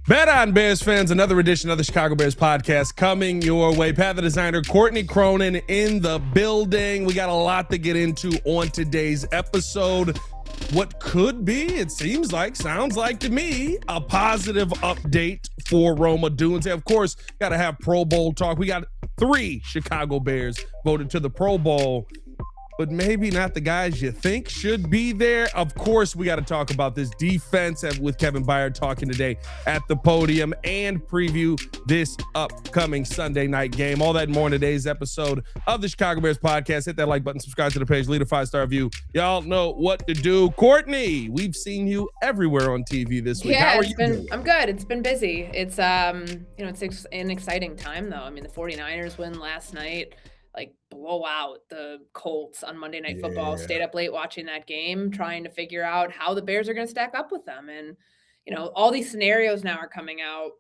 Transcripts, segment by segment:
Bet on Bears fans, another edition of the Chicago Bears podcast coming your way. Pat the designer, Courtney Cronin in the building. We got a lot to get into on today's episode. What could be, it sounds like to me, a positive update for Rome Odunze. Of course, got to have Pro Bowl talk. We got 3 Chicago Bears voted to the Pro Bowl, but maybe not the guys you think should be there. Of course, we got to talk about this defense with Kevin Byard talking today at the podium and preview this upcoming Sunday night game. All that and more in today's episode of the Chicago Bears podcast. Hit that like button, subscribe to the page, leave a 5-star review. Y'all know what to do. Courtney, we've seen you everywhere on TV this week. Yeah, how are you doing? I'm good. It's been busy. It's it's an exciting time though. I mean, the 49ers win last night. Like blow out the Colts on Monday Night Football. Stayed up late watching that game, trying to figure out how the Bears are going to stack up with them. And, all these scenarios now are coming out,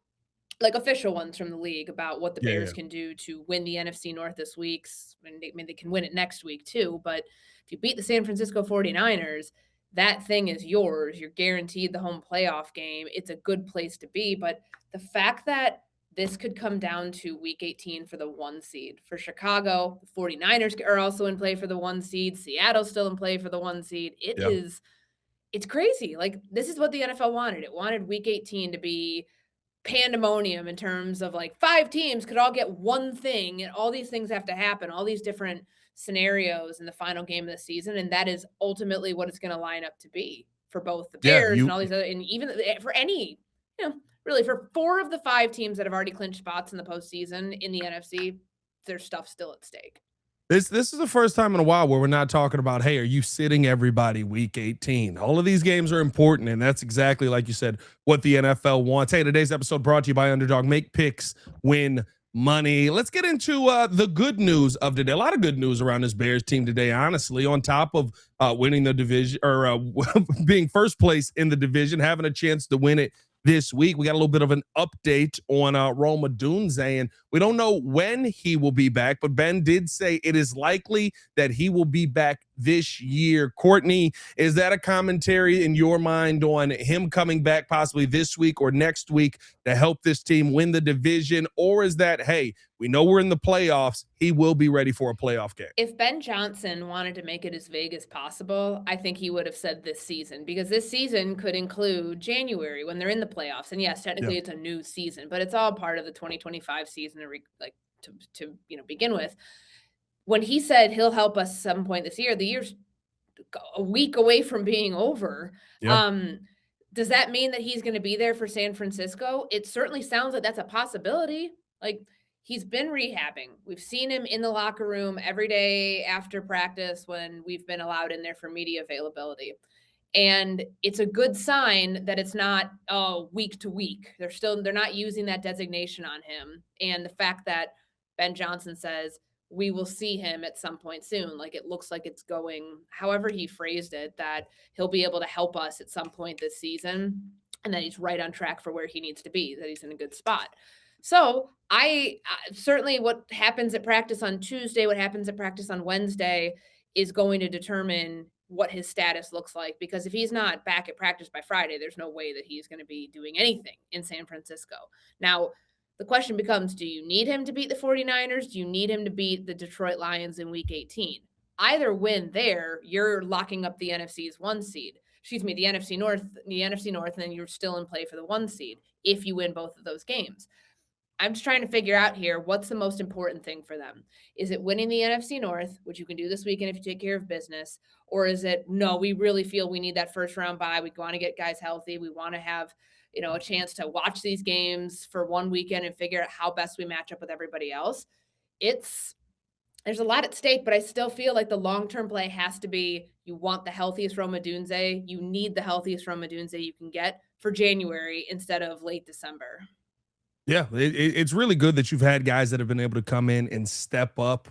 like official ones from the league about what the Bears can do to win the NFC North this week. I mean, they can win it next week too. But if you beat the San Francisco 49ers, that thing is yours. You're guaranteed the home playoff game. It's a good place to be. But the fact that this could come down to week 18 for the 1 seed. For Chicago, the 49ers are also in play for the 1 seed. Seattle's still in play for the 1 seed. It's crazy. Like, this is what the NFL wanted. It wanted week 18 to be pandemonium in terms of like 5 teams could all get one thing and all these things have to happen, all these different scenarios in the final game of the season. And that is ultimately what it's going to line up to be for both the Bears and all these other, and even for any, really, for 4 of the 5 teams that have already clinched spots in the postseason in the NFC, there's stuff still at stake. This is the first time in a while where we're not talking about, hey, are you sitting everybody week 18? All of these games are important, and that's exactly, like you said, what the NFL wants. Hey, today's episode brought to you by Underdog. Make picks, win money. Let's get into the good news of today. A lot of good news around this Bears team today, honestly, on top of winning the division or being first place in the division, having a chance to win it this week. We got a little bit of an update on Rome Odunze, and we don't know when he will be back, but Ben did say it is likely that he will be back this year. Courtney, is that a commentary in your mind on him coming back possibly this week or next week to help this team win the division? Or is that, hey, we know we're in the playoffs, he will be ready for a playoff game? If Ben Johnson wanted to make it as vague as possible, I think he would have said this season, because this season could include January when they're in the playoffs. And yes, technically it's a new season, but it's all part of the 2025 season to begin with. When he said he'll help us some point this year, the year's a week away from being over. Does that mean that he's going to be there for San Francisco? It certainly sounds like that's a possibility. Like, he's been rehabbing. We've seen him in the locker room every day after practice when we've been allowed in there for media availability. And it's a good sign that it's not week to week. They're not using that designation on him. And the fact that Ben Johnson says we will see him at some point soon, like, it looks like it's going, however he phrased it, that he'll be able to help us at some point this season, and that he's right on track for where he needs to be, that he's in a good spot. So I certainly, what happens at practice on Tuesday, what happens at practice on Wednesday is going to determine what his status looks like, because if he's not back at practice by Friday, there's no way that he's going to be doing anything in San Francisco. Now, the question becomes, do you need him to beat the 49ers? Do you need him to beat the Detroit Lions in week 18? Either win there, you're locking up the NFC's 1 seed. The NFC North, and then you're still in play for the 1 seed if you win both of those games. I'm just trying to figure out here, what's the most important thing for them? Is it winning the NFC North, which you can do this weekend if you take care of business? Or is it, no, we really feel we need that first round bye. We want to get guys healthy. We want to have, a chance to watch these games for 1 weekend and figure out how best we match up with everybody else. There's a lot at stake, but I still feel like the long-term play has to be, you want the healthiest Rome Odunze. You need the healthiest Rome Odunze you can get for January instead of late December. Yeah, it's really good that you've had guys that have been able to come in and step up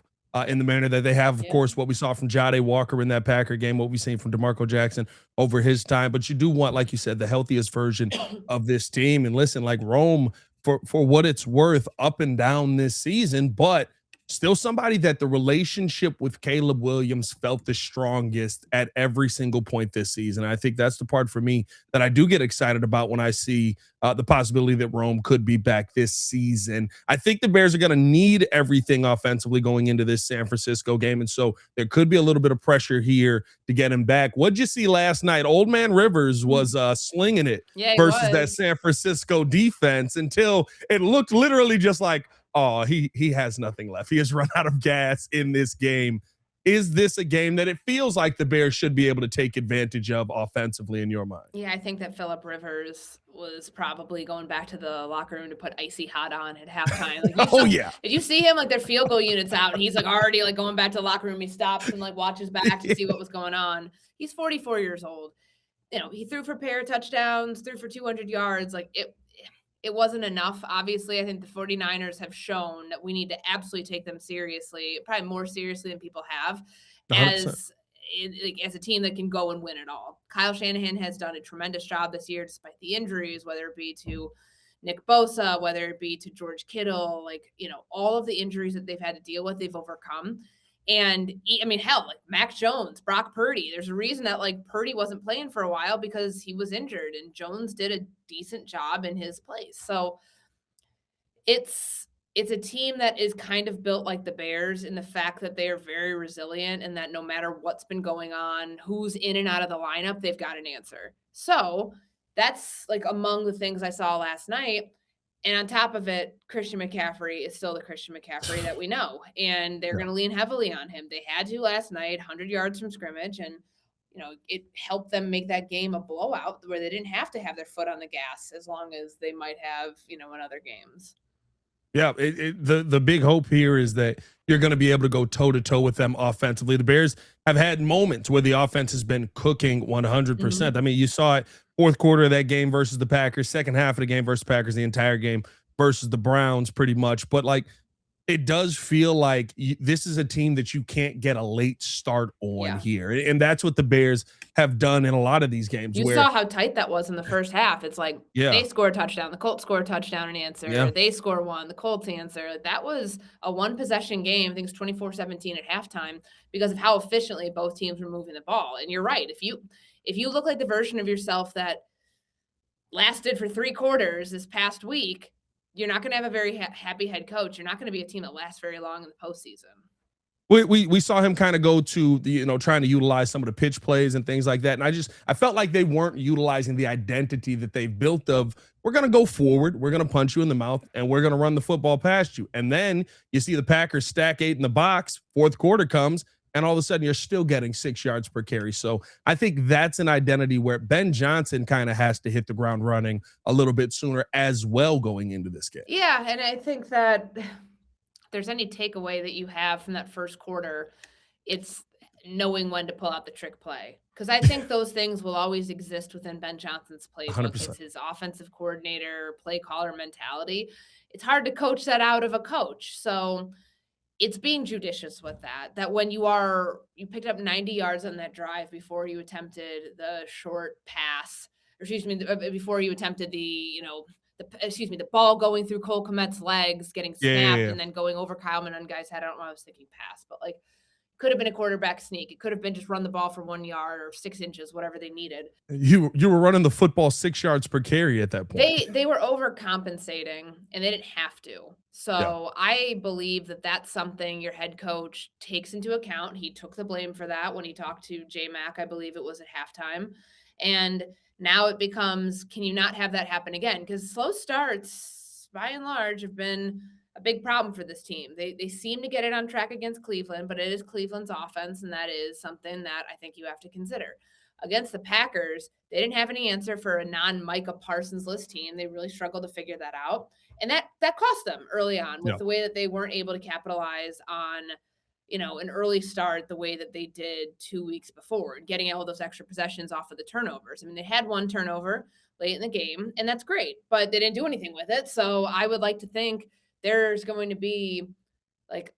in the manner that they have. Of course, what we saw from Jade Walker in that Packer game, what we've seen from DeMarco Jackson over his time. But you do want, like you said, the healthiest version of this team. And listen, like Rome, for what it's worth, up and down this season, but still somebody that the relationship with Caleb Williams felt the strongest at every single point this season. I think that's the part for me that I do get excited about when I see the possibility that Rome could be back this season. I think the Bears are going to need everything offensively going into this San Francisco game. And so there could be a little bit of pressure here to get him back. What'd you see last night? Old man Rivers was slinging it Yeah, he versus that was. San Francisco defense until it looked literally just like, oh, he has nothing left. He has run out of gas in this game. Is this a game that it feels like the Bears should be able to take advantage of offensively in your mind? Yeah, I think that Phillip Rivers was probably going back to the locker room to put icy hot on at halftime. Like, Oh yeah. did you see him, like, their field goal units out, and he's, like, already, like, going back to the locker room. He stops and, like, watches back to see what was going on. He's 44 years old. You know, he threw for pair touchdowns, threw for 200 yards. Like, it wasn't enough. Obviously, I think the 49ers have shown that we need to absolutely take them seriously, probably more seriously than people have, 100%. as like, as a team that can go and win it all. Kyle Shanahan has done a tremendous job this year despite the injuries, whether it be to Nick Bosa, whether it be to George Kittle, like, you know, all of the injuries that they've had to deal with, they've overcome. And I mean, hell, like Mac Jones, Brock Purdy. There's a reason that like Purdy wasn't playing for a while because he was injured, and Jones did a decent job in his place. So it's a team that is kind of built like the Bears in the fact that they are very resilient and that no matter what's been going on, who's in and out of the lineup, they've got an answer. So that's like among the things I saw last night. And on top of it, Christian McCaffrey is still the Christian McCaffrey that we know, and they're Yeah. going to lean heavily on him. They had to last night, 100 yards from scrimmage, and you know it helped them make that game a blowout where they didn't have to have their foot on the gas as long as they might have, you know, in other games. Yeah, the big hope here is that you're going to be able to go toe to toe with them offensively. The Bears have had moments where the offense has been cooking 100%. I mean, you saw it fourth quarter of that game versus the Packers, second half of the game versus the Packers, the entire game versus the Browns, pretty much. But like, it does feel like this is a team that you can't get a late start on Yeah. here, and that's what the Bears have done in a lot of these games. You where, saw how tight that was in the first half. It's like yeah, they score a touchdown, the Colts score a touchdown and answer. yeah, They score one, the Colts answer. Like, that was a one possession game. I think it's 24-17 at halftime because of how efficiently both teams were moving the ball. And you're right. If you look like the version of yourself that lasted for 3 quarters this past week, you're not going to have a very happy head coach. You're not going to be a team that lasts very long in the postseason. we saw him kind of go to the, you know, trying to utilize some of the pitch plays and things like that. And I felt like they weren't utilizing the identity that they've built of, we're going to go forward, we're going to punch you in the mouth, and we're going to run the football past you. And then you see the Packers stack 8 in the box, fourth quarter comes, and all of a sudden you're still getting 6 yards per carry. So I think that's an identity where Ben Johnson kind of has to hit the ground running a little bit sooner as well going into this game. Yeah, and I think that if there's any takeaway that you have from that first quarter, it's knowing when to pull out the trick play. Because I think those things will always exist within Ben Johnson's playbook. 100%. It's his offensive coordinator, play caller mentality. It's hard to coach that out of a coach. So it's being judicious with that. That when you picked up 90 yards on that drive before you attempted the short pass, or excuse me, before you attempted the ball going through Cole Kmet's legs, getting snapped, Yeah. and then going over Kyle Manungai's head. I don't know why I was thinking pass, but like could have been a quarterback sneak. It could have been just run the ball for 1 yard or 6 inches, whatever they needed. You were running the football 6 yards per carry at that point. They were overcompensating and they didn't have to. So I believe that that's something your head coach takes into account. He took the blame for that when he talked to J Mac, I believe it was at halftime. And now it becomes, can you not have that happen again? Because slow starts, by and large, have been a big problem for this team. They seem to get it on track against Cleveland, but it is Cleveland's offense, and that is something that I think you have to consider. Against the Packers, they didn't have any answer for a non-Micah Parsons list team. They really struggled to figure that out. And that cost them early on with the way that they weren't able to capitalize on, you know, an early start the way that they did 2 weeks before, and getting all those extra possessions off of the turnovers. I mean, they had 1 turnover late in the game, and that's great, but they didn't do anything with it. So I would like to think there's going to be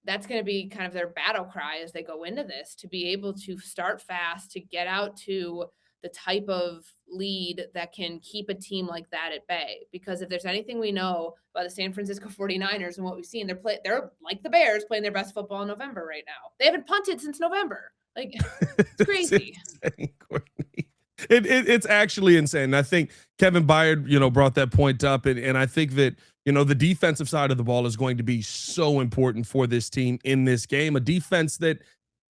that's going to be kind of their battle cry as they go into this, to be able to start fast, to get out to the type of lead that can keep a team like that at bay. Because if there's anything we know about the San Francisco 49ers and what we've seen, they're like the Bears playing their best football in November right now. They haven't punted since November. Like, it's crazy. It's insane, Courtney. It's actually insane. I think Kevin Byard, brought that point up, and I think that the defensive side of the ball is going to be so important for this team in this game. A defense that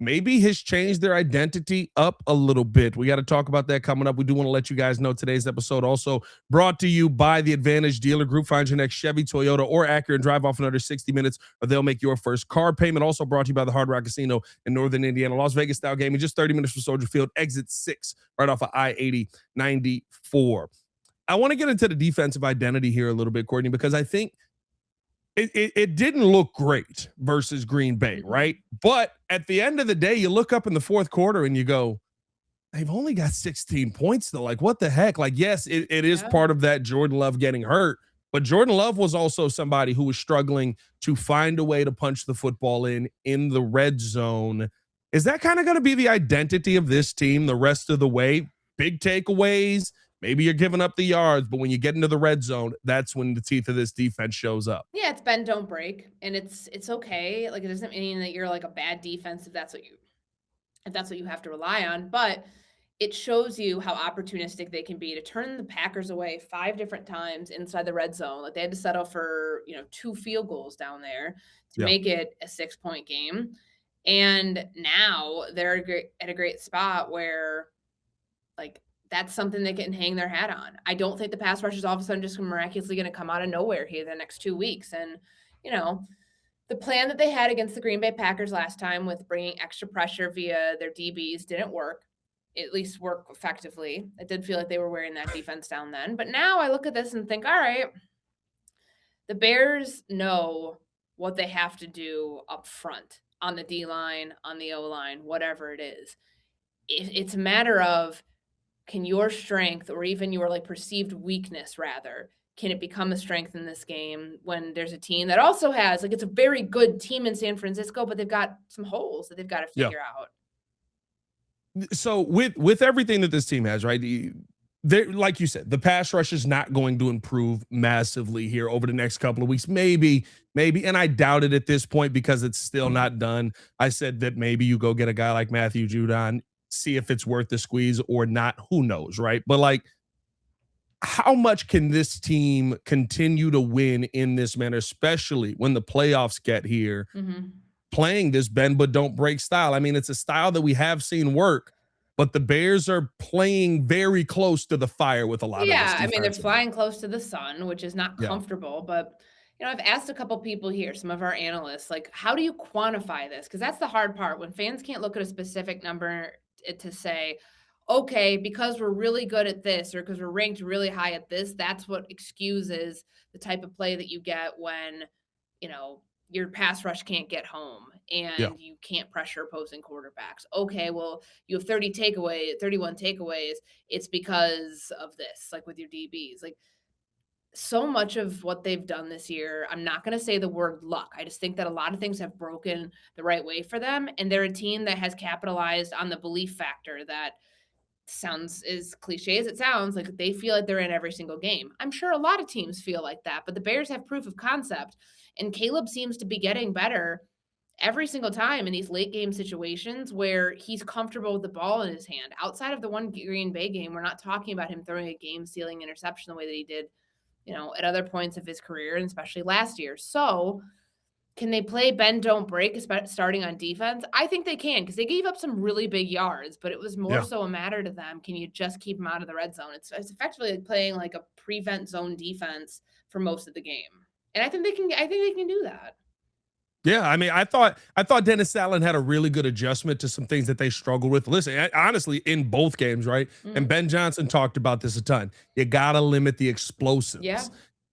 maybe has changed their identity up a little bit. We got to talk about that coming up. We do want to let you guys know today's episode also brought to you by the Advantage Dealer Group. Find your next Chevy, Toyota, or Acura and drive off in under 60 minutes, or they'll make your first car payment. Also brought to you by the Hard Rock Casino in Northern Indiana. Las Vegas style gaming, just 30 minutes from Soldier Field, exit 6, right off of I-80-94. I want to get into the defensive identity here a little bit, Courtney, because I think it didn't look great versus Green Bay, right? But at the end of the day, you look up in the fourth quarter and you go, they've only got 16 points though. Like, what the heck? Like, yes, it is part of that Jordan Love getting hurt, but Jordan Love was also somebody who was struggling to find a way to punch the football in the red zone. Is that kind of going to be the identity of this team the rest of the way? Big takeaways. Maybe you're giving up the yards, but when you get into the red zone, that's when the teeth of this defense shows up. Yeah, it's bend, don't break, and it's okay. Like, it doesn't mean that you're like a bad defense if that's what you have to rely on, but it shows you how opportunistic they can be to turn the Packers away 5 different times inside the red zone. Like, they had to settle for 2 field goals down there to make it a 6-point game, and now they're at a great spot where, like, that's something they can hang their hat on. I don't think the pass rush is all of a sudden just miraculously going to come out of nowhere here the next 2 weeks. And, the plan that they had against the Green Bay Packers last time with bringing extra pressure via their DBs didn't work, at least work effectively. It did feel like they were wearing that defense down then. But now I look at this and think, all right, the Bears know what they have to do up front on the D-line, on the O-line, whatever it is. It's a matter of, can your strength, or even your like perceived weakness rather, can it become a strength in this game when there's a team that also has, like, it's a very good team in San Francisco, but they've got some holes that they've got to figure out. So with everything that this team has, right, like you said, the pass rush is not going to improve massively here over the next couple of weeks. Maybe, and I doubt it at this point because it's still not done. I said that maybe you go get a guy like Matthew Judon, see if it's worth the squeeze or not. Who knows, right? But like, how much can this team continue to win in this manner, especially when the playoffs get here, playing this bend but don't break style? I mean, it's a style that we have seen work, but the Bears are playing very close to the fire with a lot of this. Yeah, I mean, they're flying close to the sun, which is not comfortable, but I've asked a couple people here, some of our analysts, like, how do you quantify this? Because that's the hard part. When fans can't look at a specific number to say, okay, because we're really good at this, or because we're ranked really high at this, that's what excuses the type of play that you get when, your pass rush can't get home and you can't pressure opposing quarterbacks. Okay, well, you have 31 takeaways. It's because of this, like with your DBs. Like, so much of what they've done this year, I'm not going to say the word luck. I just think that a lot of things have broken the right way for them. And they're a team that has capitalized on the belief factor that sounds as cliche as it sounds. Like, they feel like they're in every single game. I'm sure a lot of teams feel like that, but the Bears have proof of concept. And Caleb seems to be getting better every single time in these late game situations where he's comfortable with the ball in his hand. Outside of the one Green Bay game, we're not talking about him throwing a game-sealing interception the way that he did at other points of his career, and especially last year. So can they play bend, don't break, starting on defense? I think they can, because they gave up some really big yards, but it was more so a matter to them, can you just keep them out of the red zone? It's effectively like playing like a prevent zone defense for most of the game. And I think they can do that. Yeah, I mean, I thought Dennis Allen had a really good adjustment to some things that they struggled with. Listen, honestly, in both games, right? And Ben Johnson talked about this a ton. You got to limit the explosives. Yeah.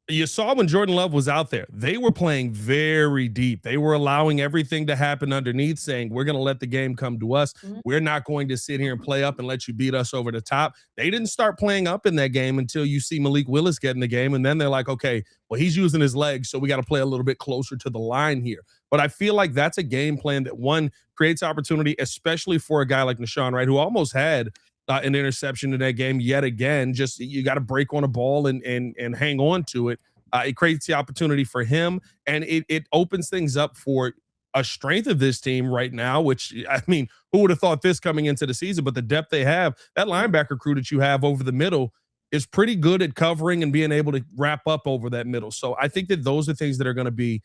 You saw when Jordan Love was out there, they were playing very deep. They were allowing everything to happen underneath, saying, we're going to let the game come to us. We're not going to sit here and play up and let you beat us over the top. They didn't start playing up in that game until you see Malik Willis get in the game. And then they're like, okay, well, he's using his legs, so we got to play a little bit closer to the line here. But I feel like that's a game plan that, one, creates opportunity, especially for a guy like Nashawn, right, who almost had an interception in that game yet again. Just you got to break on a ball and hang on to it. It creates the opportunity for him, and it opens things up for a strength of this team right now, which, I mean, who would have thought this coming into the season? But the depth they have, that linebacker crew that you have over the middle is pretty good at covering and being able to wrap up over that middle. So I think that those are things that are going to be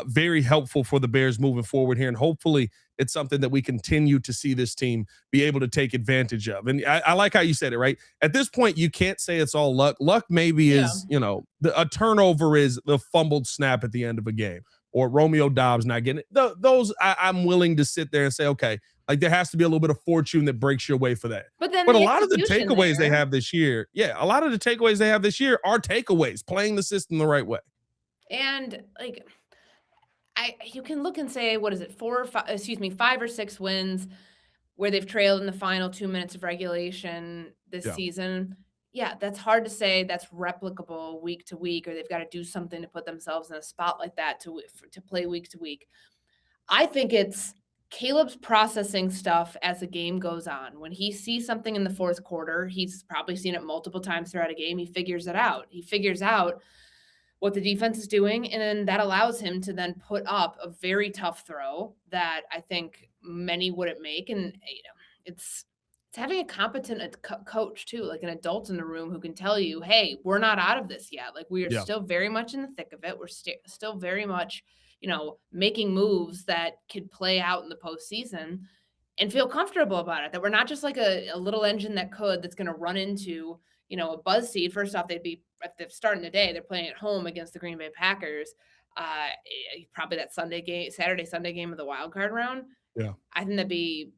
very helpful for the Bears moving forward here. And hopefully it's something that we continue to see this team be able to take advantage of. And I like how you said it, right? At this point, you can't say it's all luck. Luck maybe is, a turnover is the fumbled snap at the end of a game, or Romeo Doubs not getting it. Those I'm willing to sit there and say, okay, like there has to be a little bit of fortune that breaks your way for that. But then a lot of the takeaways they have this year, a lot of the takeaways they have this year are takeaways, playing the system the right way. And like, you can look and say, what is it, 5 or 6 wins where they've trailed in the final 2 minutes of regulation this season. Yeah, that's hard to say that's replicable week to week, or they've got to do something to put themselves in a spot like that to play week to week. I think it's Caleb's processing stuff as the game goes on. When he sees something in the fourth quarter, he's probably seen it multiple times throughout a game. He figures it out. He figures out what the defense is doing, and then that allows him to then put up a very tough throw that I think many wouldn't make. And it's having a competent coach too, like an adult in the room who can tell you, hey, we're not out of this yet. Like we are still very much in the thick of it. We're still very much, making moves that could play out in the postseason, and feel comfortable about it. That we're not just like a little engine that's going to run into, a buzz seed. First off, if they're starting today, they're playing at home against the Green Bay Packers. Probably that Saturday, Sunday game of the wild card round. Yeah. I think that'd be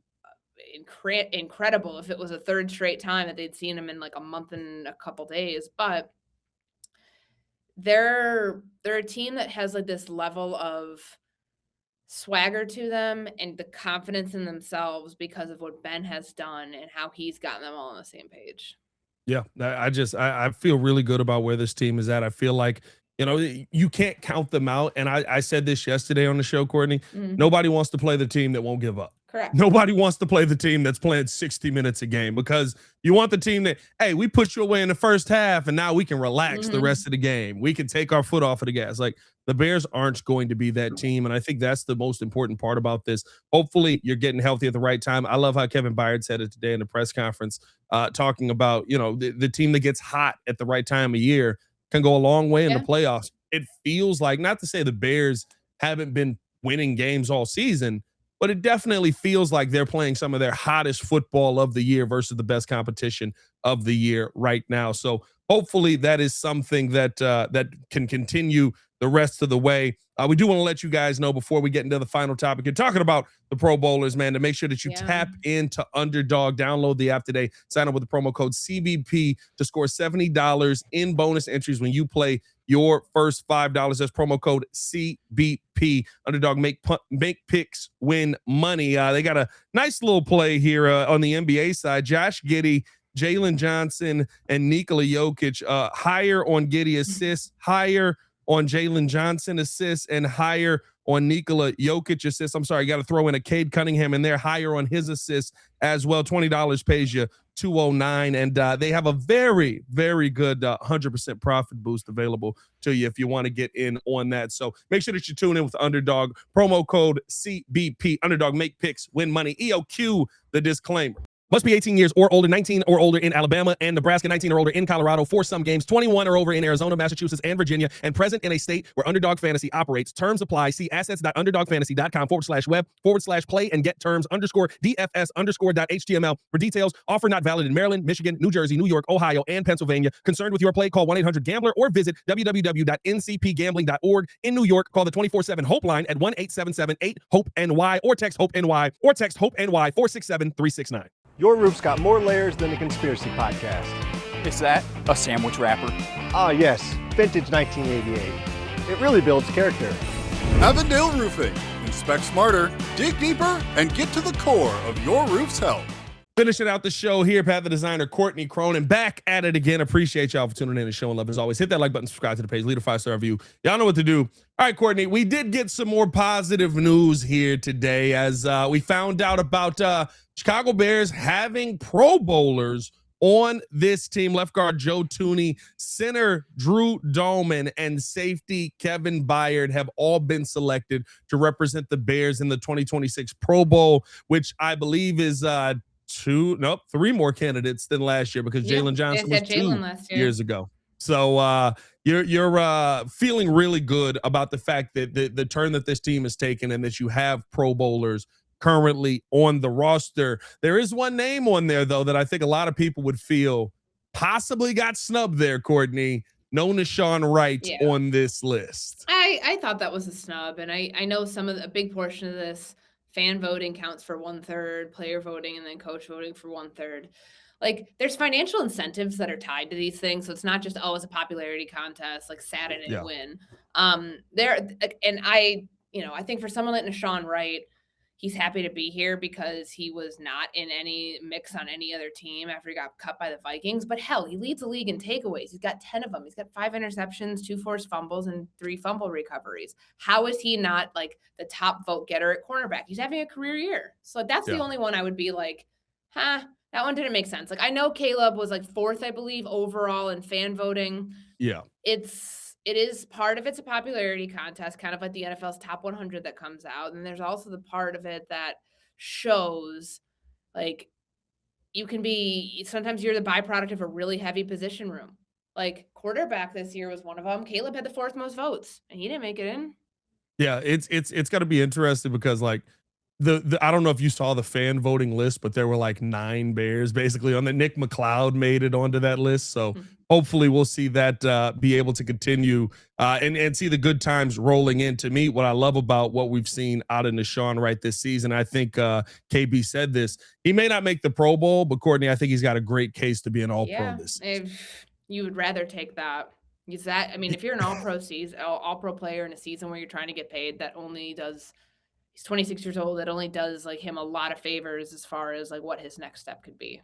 incredible if it was a third straight time that they'd seen him in like a month and a couple days. But they're a team that has like this level of swagger to them and the confidence in themselves because of what Ben has done and how he's gotten them all on the same page. Yeah, I feel really good about where this team is at. I feel like, you can't count them out. And I said this yesterday on the show, Courtney. Nobody wants to play the team that won't give up. Correct. Nobody wants to play the team that's playing 60 minutes a game, because you want the team that, hey, we put you away in the first half and now we can relax the rest of the game. We can take our foot off of the gas. Like, the Bears aren't going to be that team. And I think that's the most important part about this. Hopefully you're getting healthy at the right time. I love how Kevin Byard said it today in the press conference, talking about, the team that gets hot at the right time of year can go a long way in the playoffs. It feels like, not to say the Bears haven't been winning games all season, but it definitely feels like they're playing some of their hottest football of the year versus the best competition of the year right now. So hopefully that is something that that can continue the rest of the way. We do want to let you guys know before we get into the final topic, you're talking about the Pro Bowlers, man, to make sure that you tap into Underdog. Download the app today. Sign up with the promo code CBP to score $70 in bonus entries when you play your first $5. That's promo code CBP. Underdog, make picks, win money. They got a nice little play here on the NBA side. Josh Giddey, Jalen Johnson, and Nikola Jokic, higher on Giddey assists, higher on Jalen Johnson assists, and higher on Nikola Jokic assists. I'm sorry, got to throw in a Cade Cunningham in there, higher on his assists as well. $20 pays you $209, and they have a very, very good 100% profit boost available to you if you want to get in on that. So make sure that you tune in with Underdog. Promo code CBP. Underdog, make picks, win money. EOQ, the disclaimer. Must be 18 years or older, 19 or older in Alabama and Nebraska, 19 or older in Colorado for some games, 21 or over in Arizona, Massachusetts, and Virginia, and present in a state where Underdog Fantasy operates. Terms apply. See assets.underdogfantasy.com/web/play and get terms _DFS_.html for details. Offer not valid in Maryland, Michigan, New Jersey, New York, Ohio, and Pennsylvania. Concerned with your play? Call 1-800-GAMBLER or visit www.ncpgambling.org. In New York, call the 24/7 Hope line at 1-877-8-HOPE-NY or text HOPE-NY 467-369. Your roof's got more layers than a conspiracy podcast. Is that a sandwich wrapper? Ah, yes. Vintage 1988. It really builds character. Avondale Roofing. Inspect smarter, dig deeper, and get to the core of your roof's health. Finishing out the show here, Pat the Designer, Courtney Cronin, back at it again. Appreciate y'all for tuning in and showing love as always. Hit that like button, subscribe to the page, leave a 5-star review. Y'all know what to do. All right, Courtney, we did get some more positive news here today as we found out about Chicago Bears having Pro Bowlers on this team. Left guard Joe Tooney, center Drew Dahlman, and safety Kevin Byard have all been selected to represent the Bears in the 2026 Pro Bowl, which I believe is three more candidates than last year, because Jalen Johnson was 2 years ago. So you're feeling really good about the fact that the turn that this team has taken, and that you have Pro Bowlers currently on the roster. There is one name on there, though, that I think a lot of people would feel possibly got snubbed there, Courtney. No Sean Wright on this list. I thought that was a snub, and I know a big portion of this fan voting counts for 1/3, player voting, and then coach voting for 1/3. Like, there's financial incentives that are tied to these things, so it's not just it's a popularity contest, like Saturday didn't win. I think for someone like Sean Wright, he's happy to be here because he was not in any mix on any other team after he got cut by the Vikings. But hell, he leads the league in takeaways. He's got 10 of them. He's got 5 interceptions, 2 forced fumbles, and 3 fumble recoveries. How is he not like the top vote getter at cornerback? He's having a career year. So that's the only one I would be like, that one didn't make sense. Like, I know Caleb was like 4th, I believe, overall in fan voting. Yeah. It is part of it's a popularity contest, kind of like the NFL's top 100 that comes out. And there's also the part of it that shows, like, sometimes you're the byproduct of a really heavy position room. Like, quarterback this year was one of them. Caleb had the 4th most votes, and he didn't make it in. Yeah, it's got to be interesting, because like I don't know if you saw the fan voting list, but there were like 9 Bears basically on the. Nick McLeod made it onto that list, so hopefully we'll see that be able to continue and see the good times rolling in. To me, what I love about what we've seen out of Sean Wright this season, I think KB said this, he may not make the Pro Bowl, but Courtney, I think he's got a great case to be an All-Pro this season. If you would rather take that. Is that, I mean, if you're an all-pro player in a season where you're trying to get paid, he's 26 years old, that only does like him a lot of favors as far as like what his next step could be.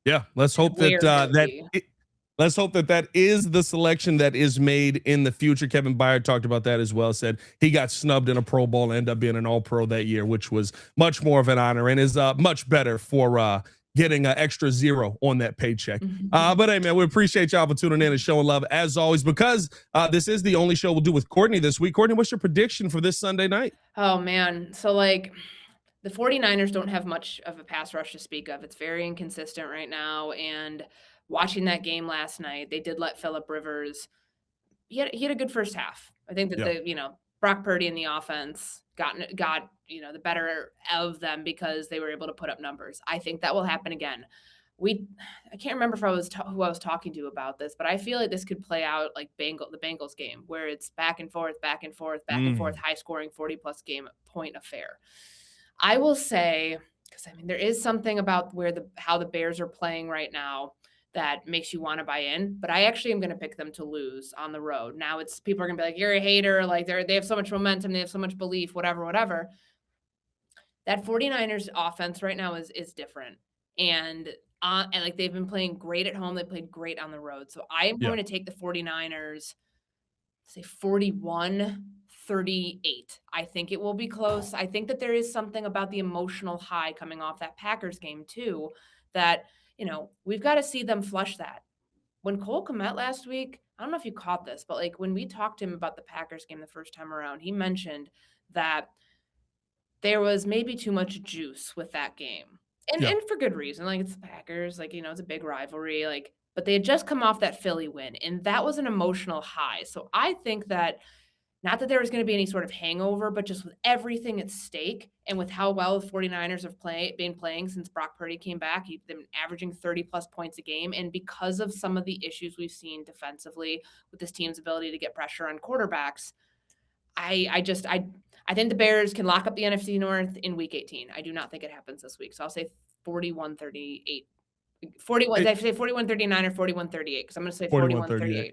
Yeah, let's hope let's hope that is the selection that is made in the future. Kevin Byard talked about that as well, said he got snubbed in a Pro Bowl and ended up being an All-Pro that year, which was much more of an honor and is much better for getting an extra 0 on that paycheck. But hey, man, we appreciate y'all for tuning in and showing love as always, because this is the only show we'll do with Courtney this week. Courtney, what's your prediction for this Sunday night? Oh, man. So, like, the 49ers don't have much of a pass rush to speak of. It's very inconsistent right now. And watching that game last night, they did let Phillip Rivers. He had a good first half. I think that Brock Purdy in the offense got the better of them because they were able to put up numbers. I think that will happen again. I can't remember if who I was talking to about this, but I feel like this could play out like the Bengals game, where it's back and forth, high scoring, 40+ game point affair. I will say, because I mean, there is something about how the Bears are playing right now that makes you want to buy in, but I actually am going to pick them to lose on the road. Now people are going to be like, you're a hater. Like they have so much momentum. They have so much belief, whatever. That 49ers offense right now is different. And like they've been playing great at home. They played great on the road. So I am going to take the 49ers, say 41-38. I think it will be close. I think that there is something about the emotional high coming off that Packers game too, that, we've got to see them flush that. When Cole Kmet last week, I don't know if you caught this, but like when we talked to him about the Packers game the first time around, he mentioned that there was maybe too much juice with that game. And for good reason. Like, it's the Packers, like, it's a big rivalry, like, but they had just come off that Philly win, and that was an emotional high. So I think that, not that there was going to be any sort of hangover, but just with everything at stake and with how well the 49ers have been playing since Brock Purdy came back, they've been averaging 30+ points a game. And because of some of the issues we've seen defensively with this team's ability to get pressure on quarterbacks, I think the Bears can lock up the NFC North in Week 18. I do not think it happens this week. So I'll say 41-38. 41. Did I say 41-39 or 41-38? Because I'm going to say 41-38.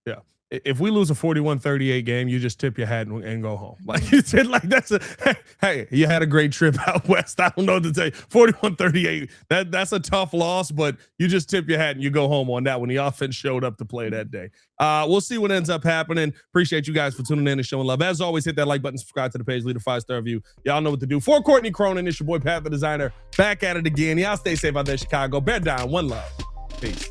Yeah. if we lose a 41-38 game, you just tip your hat and go home. Like you said, like that's hey, you had a great trip out west. I don't know what to tell you. 41-38, that's a tough loss, but you just tip your hat and you go home on that when the offense showed up to play that day. We'll see what ends up happening. Appreciate you guys for tuning in and showing love. As always, hit that like button, subscribe to the page, leave a 5-star review. Y'all know what to do. For Courtney Cronin, it's your boy Pat the Designer, back at it again. Y'all stay safe out there, Chicago. Bear down, one love. Peace.